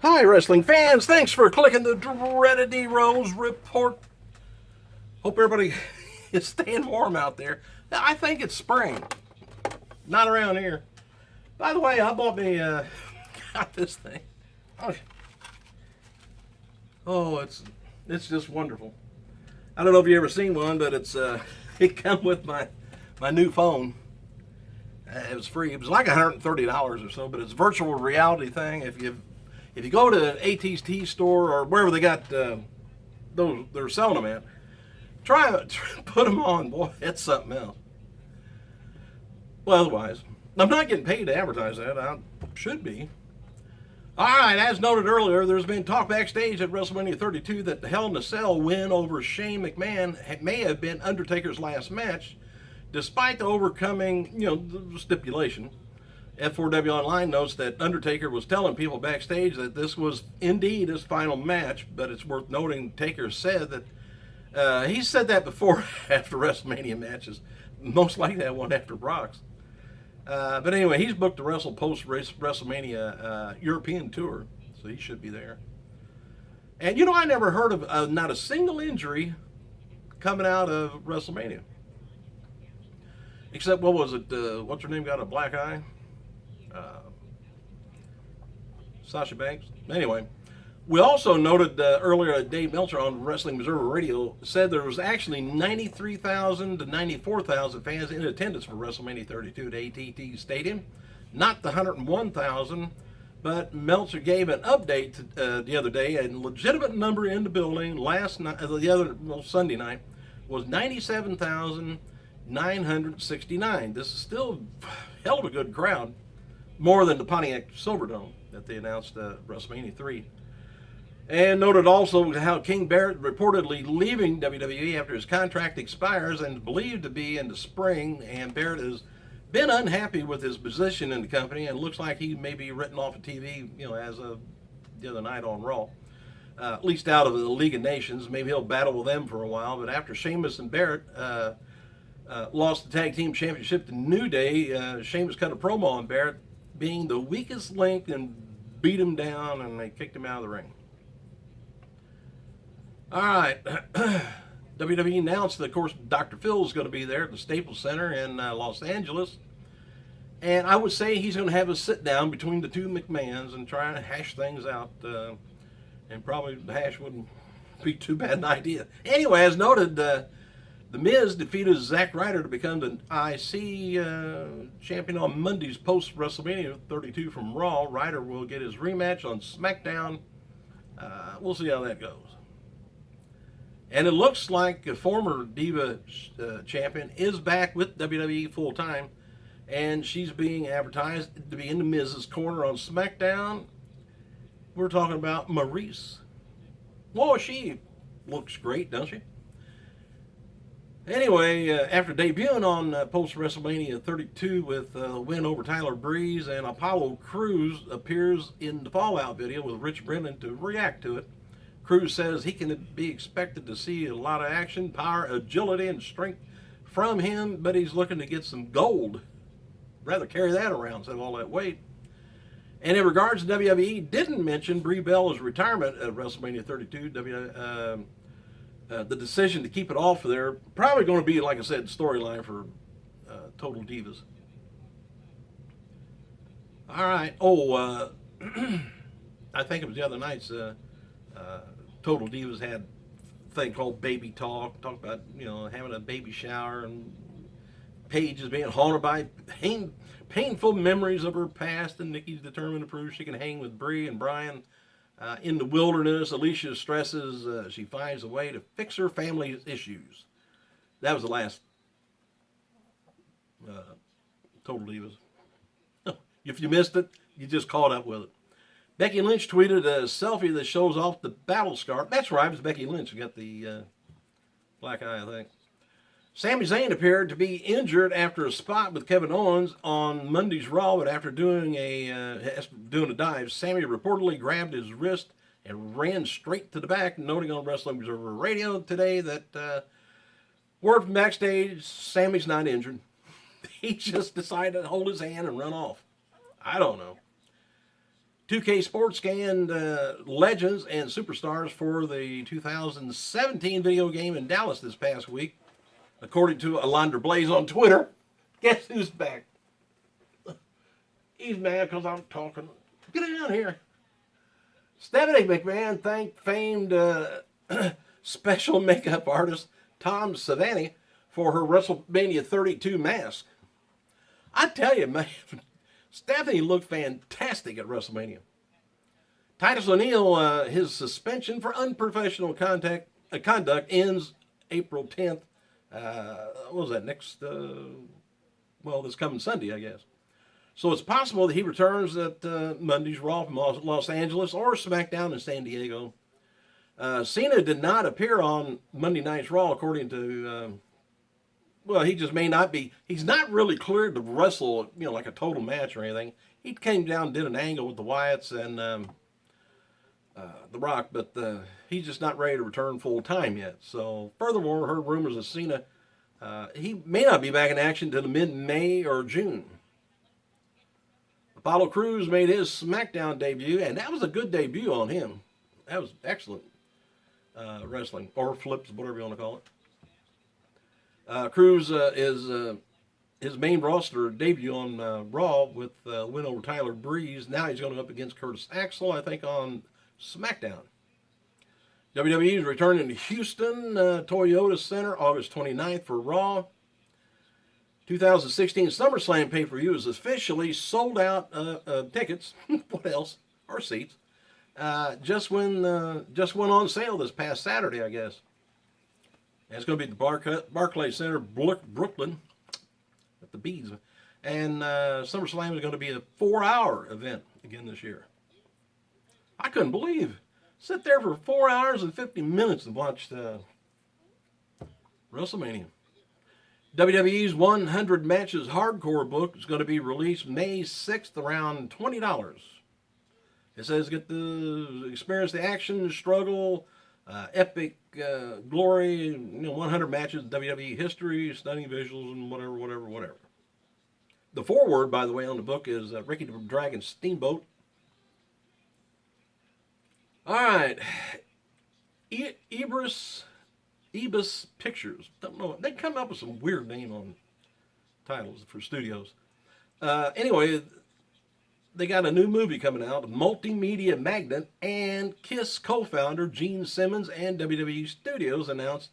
Hi, wrestling fans. Thanks for clicking the dreaded D-Rose report. Hope everybody is staying warm out there. I think it's spring. Not around here. By the way, I bought me, got this thing. Oh, it's just wonderful. I don't know if you ever seen one, but it come with my new phone. It was free. It was like $130 or so, but it's a virtual reality thing. If you go to an AT&T store or wherever they got those they're selling them at, try put them on. Boy, it's something else. Well, otherwise, I'm not getting paid to advertise that. I should be. All right, as noted earlier, there's been talk backstage at WrestleMania 32 that the Hell in a Cell win over Shane McMahon may have been Undertaker's last match, despite the overcoming, the stipulation. F4W Online notes that Undertaker was telling people backstage that this was indeed his final match, but it's worth noting Taker said that he said that before after WrestleMania matches, most likely that one after Brock's. But anyway, he's booked to wrestle post-WrestleMania European tour, so he should be there. And I never heard of not a single injury coming out of WrestleMania. Except, what was it, what's her name got a black eye? Sasha Banks. Anyway, we also noted earlier that Dave Meltzer on Wrestling Observer Radio said there was actually 93,000 to 94,000 fans in attendance for WrestleMania 32 at AT&T Stadium, not the 101,000. But Meltzer gave an update the other day. A legitimate number in the building last night, Sunday night, was 97,969. This is still a hell of a good crowd, more than the Pontiac Silverdome that they announced WrestleMania 3. And noted also how King Barrett reportedly leaving WWE after his contract expires and is believed to be in the spring. And Barrett has been unhappy with his position in the company and looks like he may be written off of TV, as of the other night on Raw. At least out of the League of Nations. Maybe he'll battle with them for a while. But after Sheamus and Barrett lost the Tag Team Championship to New Day, Sheamus cut a promo on Barrett being the weakest link and beat him down, and they kicked him out of the ring. All right. WWE announced that, of course, Dr. Phil is going to be there at the Staples Center in Los Angeles. And I would say he's going to have a sit-down between the two McMahons and try to hash things out. And probably the hash wouldn't be too bad an idea. Anyway, as noted, The Miz defeated Zack Ryder to become the IC champion on Monday's post-WrestleMania 32 from Raw. Ryder will get his rematch on SmackDown. We'll see how that goes. And it looks like a former Diva champion is back with WWE full-time, and she's being advertised to be in the Miz's corner on SmackDown. We're talking about Maryse. Well, she looks great, doesn't she? Anyway, after debuting on post-WrestleMania 32 with a win over Tyler Breeze, and Apollo Crews appears in the Fallout video with Rich Brennan to react to it. Crews says he can be expected to see a lot of action, power, agility, and strength from him, but he's looking to get some gold. Rather carry that around instead of all that weight. And in regards to WWE, didn't mention Brie Bella's retirement at WrestleMania 32. The decision to keep it off of there, probably going to be, like I said, storyline for Total Divas. All right. I think it was the other night's Total Divas had a thing called Baby Talk about, having a baby shower, and Paige is being haunted by painful memories of her past, and Nikki's determined to prove she can hang with Brie and Brian. In the wilderness, Alicia stresses she finds a way to fix her family's issues. That was the last Total Divas. If you missed it, you just caught up with it. Becky Lynch tweeted a selfie that shows off the battle scar. That's right, it was Becky Lynch who got the black eye, I think. Sami Zayn appeared to be injured after a spot with Kevin Owens on Monday's Raw, but after doing a dive, Sami reportedly grabbed his wrist and ran straight to the back, noting on Wrestling Observer Radio today that word from backstage, Sami's not injured. He just decided to hold his hand and run off. I don't know. 2K Sports scanned legends and superstars for the 2017 video game in Dallas this past week. According to Alondra Blaze on Twitter, guess who's back? He's mad because I'm talking. Get it down here. Stephanie McMahon thanked famed special makeup artist Tom Savini for her WrestleMania 32 mask. I tell you, man, Stephanie looked fantastic at WrestleMania. Titus O'Neil, his suspension for unprofessional conduct ends April 10th. What was that, this coming Sunday, I guess. So it's possible that he returns at Monday's Raw from Los Angeles or SmackDown in San Diego. Cena did not appear on Monday Night's Raw, according to, he just may not be. He's not really cleared to wrestle, like a total match or anything. He came down and did an angle with the Wyatts and The Rock, but he's just not ready to return full time yet. So, furthermore, heard rumors of Cena. He may not be back in action until mid-May or June. Apollo Crews made his SmackDown debut, and that was a good debut on him. That was excellent wrestling, or flips, whatever you want to call it. Crews is his main roster debut on Raw with win over Tyler Breeze. Now he's going up against Curtis Axel, I think, on SmackDown. WWE is returning to Houston, Toyota Center, August 29th for Raw. 2016 SummerSlam pay-per-view is officially sold out tickets. What else? Or seats. Just went on sale this past Saturday, I guess. And it's going to be at the Barclays Center, Brooklyn, at the Bees. And SummerSlam is going to be a 4-hour event again this year. I couldn't believe. Sit there for 4 hours and 50 minutes and watch WrestleMania. WWE's 100 Matches Hardcore book is going to be released May 6th, around $20. It says get to experience the action, struggle, epic glory, 100 matches in WWE history, stunning visuals, and whatever. The foreword, by the way, on the book is Ricky the Dragon Steamboat. All right, Ibis Pictures. Don't know. They come up with some weird name on titles for studios. Anyway, they got a new movie coming out, multimedia magnate and KISS co-founder Gene Simmons and WWE Studios announced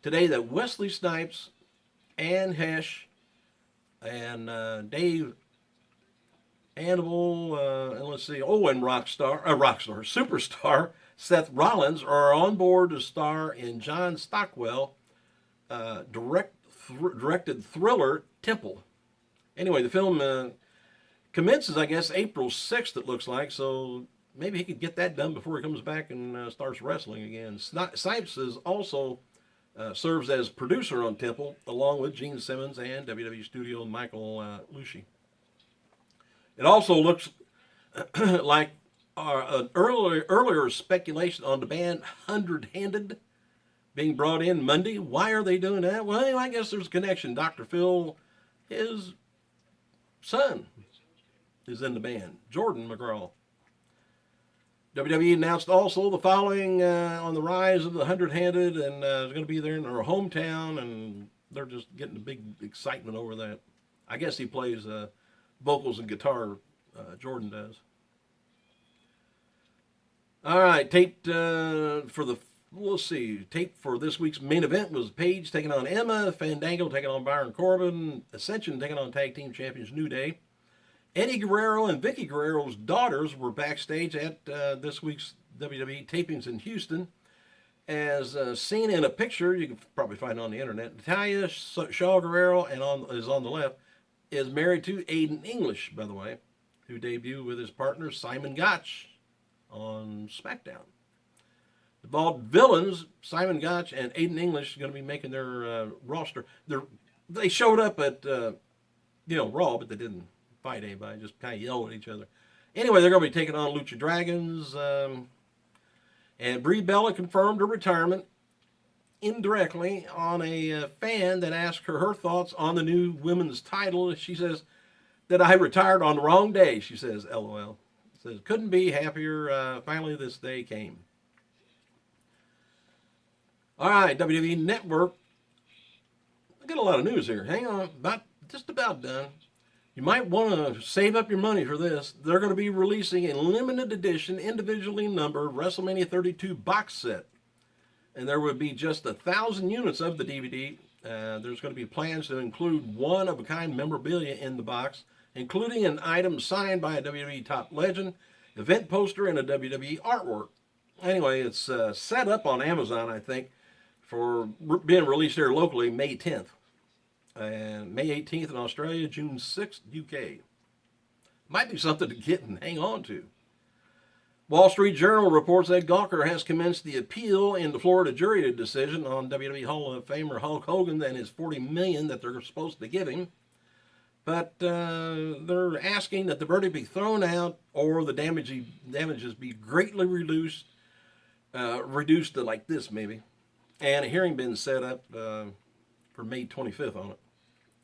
today that Wesley Snipes, Anne Hesh, and Dave Annable, and superstar Seth Rollins are on board to star in John Stockwell directed thriller Temple. Anyway, the film commences, I guess, April 6th, it looks like, so maybe he could get that done before he comes back and starts wrestling again. Snipes is also serves as producer on Temple, along with Gene Simmons and WWE Studio Michael Lucci. It also looks like an earlier speculation on the band 100-Handed being brought in Monday. Why are they doing that? Well, I guess there's a connection. Dr. Phil, his son, is in the band, Jordan McGraw. WWE announced also the following on the rise of the 100-Handed, and it's going to be there in their hometown, and they're just getting a big excitement over that. I guess he plays vocals and guitar, Jordan does. All right, tape for this week's main event was Paige taking on Emma, Fandango taking on Baron Corbin, Ascension taking on Tag Team Champions New Day. Eddie Guerrero and Vicky Guerrero's daughters were backstage at this week's WWE tapings in Houston. As seen in a picture, you can probably find it on the internet, Natalia Shaw Guerrero is on the left, is married to Aiden English, by the way, who debuted with his partner Simon Gotch on SmackDown. The Bald Villains, Simon Gotch and Aiden English, are going to be making their roster. They showed up at Raw, but they didn't fight anybody, just kind of yell at each other. Anyway, they're going to be taking on Lucha Dragons. And Brie Bella confirmed her retirement indirectly on a fan that asked her thoughts on the new women's title. She says that I retired on the wrong day, she says, LOL. Says, couldn't be happier. Finally, this day came. All right, WWE Network. I got a lot of news here. Hang on, just about done. You might want to save up your money for this. They're going to be releasing a limited edition, individually numbered WrestleMania 32 box set. And there would be just 1,000 units of the DVD. There's going to be plans to include one-of-a-kind memorabilia in the box, including an item signed by a WWE top legend, event poster, and a WWE artwork. Anyway, it's set up on Amazon, I think, for being released here locally May 10th. And May 18th in Australia, June 6th, UK. Might be something to get and hang on to. Wall Street Journal reports that Gawker has commenced the appeal in the Florida jury decision on WWE Hall of Famer Hulk Hogan and his $40 million that they're supposed to give him. But they're asking that the verdict be thrown out or the damages be greatly reduced to like this maybe. And a hearing been set up for May 25th on it.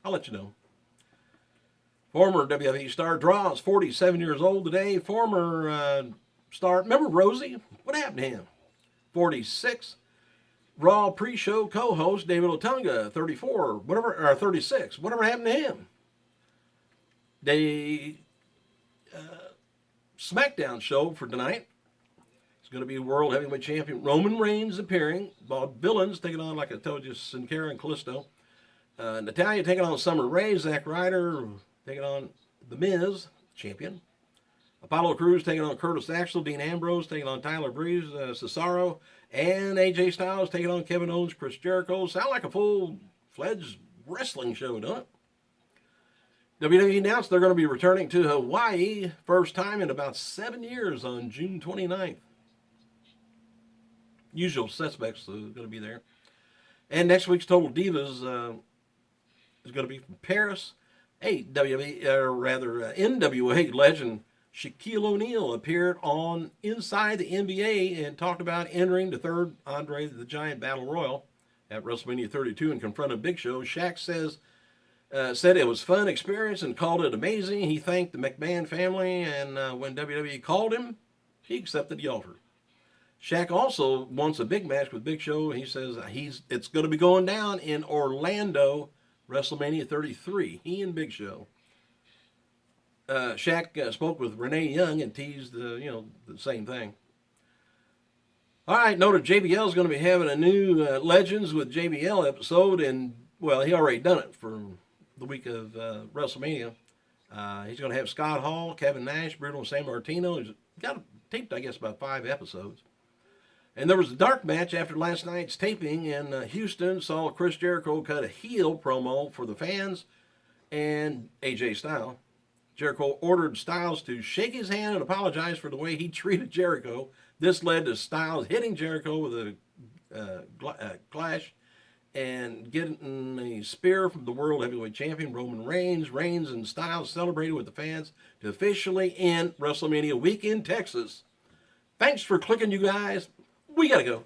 I'll let you know. Former WWE star Draw is 47 years old today. Former star, remember Rosie? What happened to him? 46. Raw pre-show co-host David Otunga, 34, whatever, or 36. Whatever happened to him? The SmackDown show for tonight. It's going to be World Heavyweight Champion Roman Reigns appearing. Bob Villains taking on, like I told you, Sin Cara and Kalisto. Natalya taking on Summer Rae. Zack Ryder taking on The Miz, champion. Apollo Crews taking on Curtis Axel. Dean Ambrose taking on Tyler Breeze, Cesaro. And AJ Styles taking on Kevin Owens, Chris Jericho. Sound like a full-fledged wrestling show, don't it? WWE announced they're going to be returning to Hawaii, first time in about 7 years on June 29th. Usual suspects are going to be there. And next week's Total Divas is going to be from Paris. NWA legend Shaquille O'Neal appeared on Inside the NBA and talked about entering the third Andre the Giant Battle Royal at WrestleMania 32 and confronted Big Show. Shaq said it was a fun experience and called it amazing. He thanked the McMahon family, and when WWE called him, he accepted the offer. Shaq also wants a big match with Big Show. He says it's going to be going down in Orlando, WrestleMania 33. He and Big Show. Shaq spoke with Renee Young and teased the same thing. All right, noted JBL is going to be having a new Legends with JBL episode, and well, he already done it for the week of WrestleMania. He's going to have Scott Hall, Kevin Nash, Bruno Sammartino. He's got taped, I guess, about 5 episodes. And there was a dark match after last night's taping in Houston. Saw Chris Jericho cut a heel promo for the fans and AJ Styles. Jericho ordered Styles to shake his hand and apologize for the way he treated Jericho. This led to Styles hitting Jericho with a clash and getting a spear from the World Heavyweight Champion Roman Reigns. Reigns and Styles celebrated with the fans to officially end WrestleMania week in Texas. Thanks for clicking, you guys. We got to go.